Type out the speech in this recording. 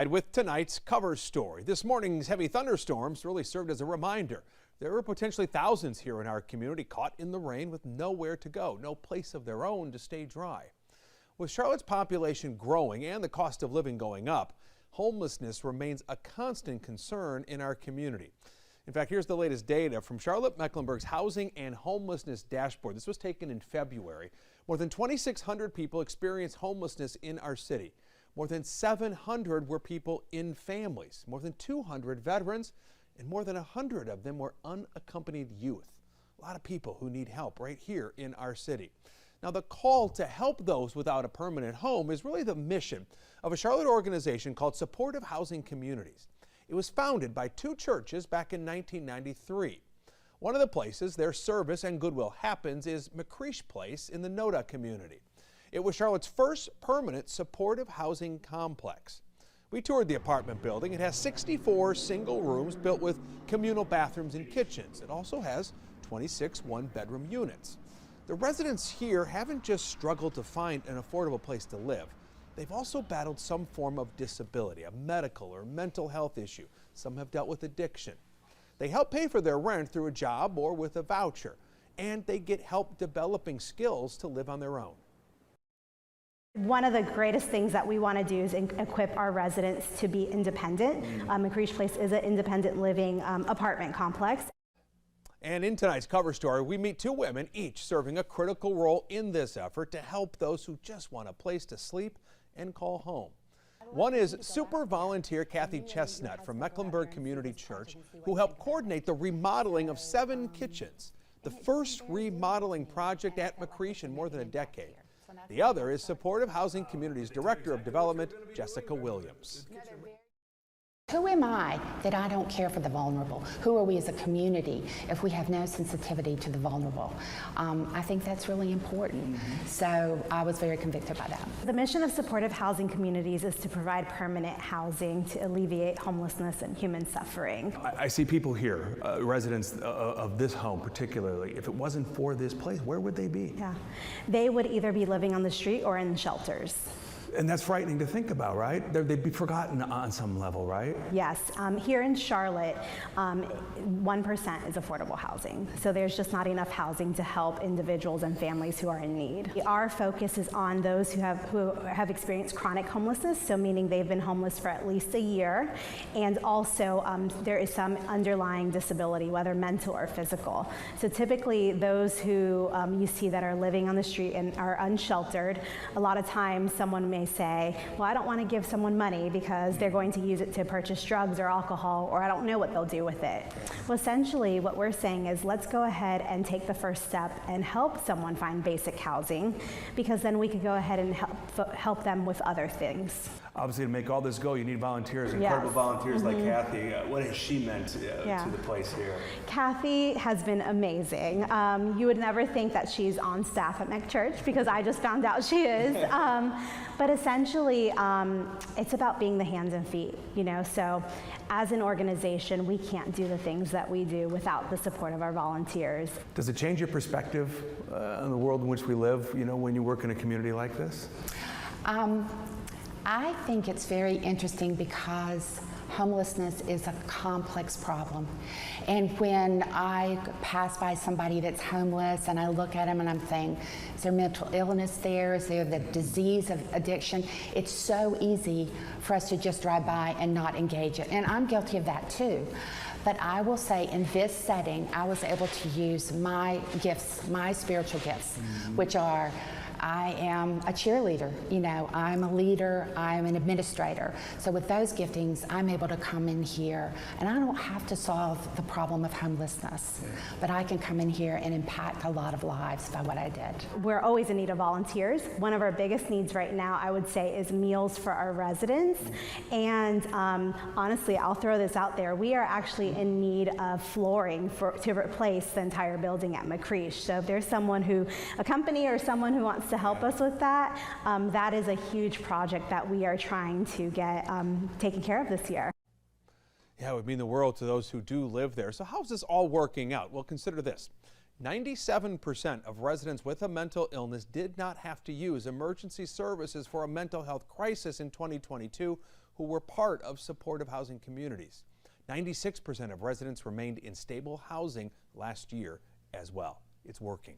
And with tonight's cover story, this morning's heavy thunderstorms really served as a reminder. There were potentially thousands here in our community caught in the rain with nowhere to go, no place of their own to stay dry. With Charlotte's population growing and the cost of living going up, homelessness remains a constant concern in our community. In fact, here's the latest data from Charlotte Mecklenburg's Housing and Homelessness Dashboard. This was taken in February. More than 2,600 people experienced homelessness in our city. More than 700 were people in families, more than 200 veterans, and more than 100 of them were unaccompanied youth. A lot of people who need help right here in our city. Now, the call to help those without a permanent home is really the mission of a Charlotte organization called Supportive Housing Communities. It was founded by two churches back in 1993. One of the places their service and goodwill happens is McCreesh Place in the Noda community. It was Charlotte's first permanent supportive housing complex. We toured the apartment building. It has 64 single rooms built with communal bathrooms and kitchens. It also has 26 one-bedroom units. The residents here haven't just struggled to find an affordable place to live. They've also battled some form of disability, a medical or mental health issue. Some have dealt with addiction. They help pay for their rent through a job or with a voucher, and they get help developing skills to live on their own. One of the greatest things that we want to do is equip our residents to be independent. McCreesh Place is an independent living apartment complex. And in tonight's cover story, we meet two women, each serving a critical role in this effort to help those who just want a place to sleep and call home. One is super volunteer Kathy Chestnut from Mecklenburg Community Church, who helped coordinate the remodeling of 7 kitchens, the first remodeling project at McCreesh in more than a decade. The other is Supportive Housing Communities Director of Development, Jessica Williams. Who am I that I don't care for the vulnerable? Who are we as a community if we have no sensitivity to the vulnerable? I think that's really important. So I was very convicted by that. The mission of Supportive Housing Communities is to provide permanent housing to alleviate homelessness and human suffering. I see people here, residents of this home particularly. If it wasn't for this place, where would they be? Yeah, they would either be living on the street or in shelters. And that's frightening to think about, right? They'd be forgotten on some level, right? Yes. Here in Charlotte, 1% is affordable housing. So there's just not enough housing to help individuals and families who are in need. Our focus is on those who have experienced chronic homelessness, so meaning they've been homeless for at least a year. And also there is some underlying disability, whether mental or physical. So typically those who you see that are living on the street and are unsheltered, a lot of times someone may say, well, I don't want to give someone money because they're going to use it to purchase drugs or alcohol, or I don't know what they'll do with it. Well, essentially what we're saying is let's go ahead and take the first step and help someone find basic housing, because then we could go ahead and help them with other things. Obviously, to make all this go, you need volunteers, incredible volunteers like Kathy. What has she meant to the place here? Kathy has been amazing. You would never think that she's on staff at Meck Church, because I just found out she is. But essentially, it's about being the hands and feet, you know. So as an organization, we can't do the things that we do without the support of our volunteers. Does it change your perspective on the world in which we live, you know, when you work in a community like this? I think it's very interesting because homelessness is a complex problem. And when I pass by somebody that's homeless and I look at them and I'm saying, is there mental illness there? Is there the disease of addiction? It's so easy for us to just drive by and not engage it. And I'm guilty of that too. But I will say in this setting, I was able to use my gifts, my spiritual gifts, which are I am a cheerleader, you know, I'm a leader, I'm an administrator. So with those giftings, I'm able to come in here and I don't have to solve the problem of homelessness, but I can come in here and impact a lot of lives by what I did. We're always in need of volunteers. One of our biggest needs right now, I would say, is meals for our residents. And honestly, I'll throw this out there. We are actually in need of flooring to replace the entire building at McCreesh. So if there's someone a company or someone who wants to help us with that, that is a huge project that we are trying to get taken care of this year. Yeah, it would mean the world to those who do live there. So how's this all working out? Well, consider this. 97% of residents with a mental illness did not have to use emergency services for a mental health crisis in 2022, who were part of supportive housing communities. 96% of residents remained in stable housing last year as well. It's working.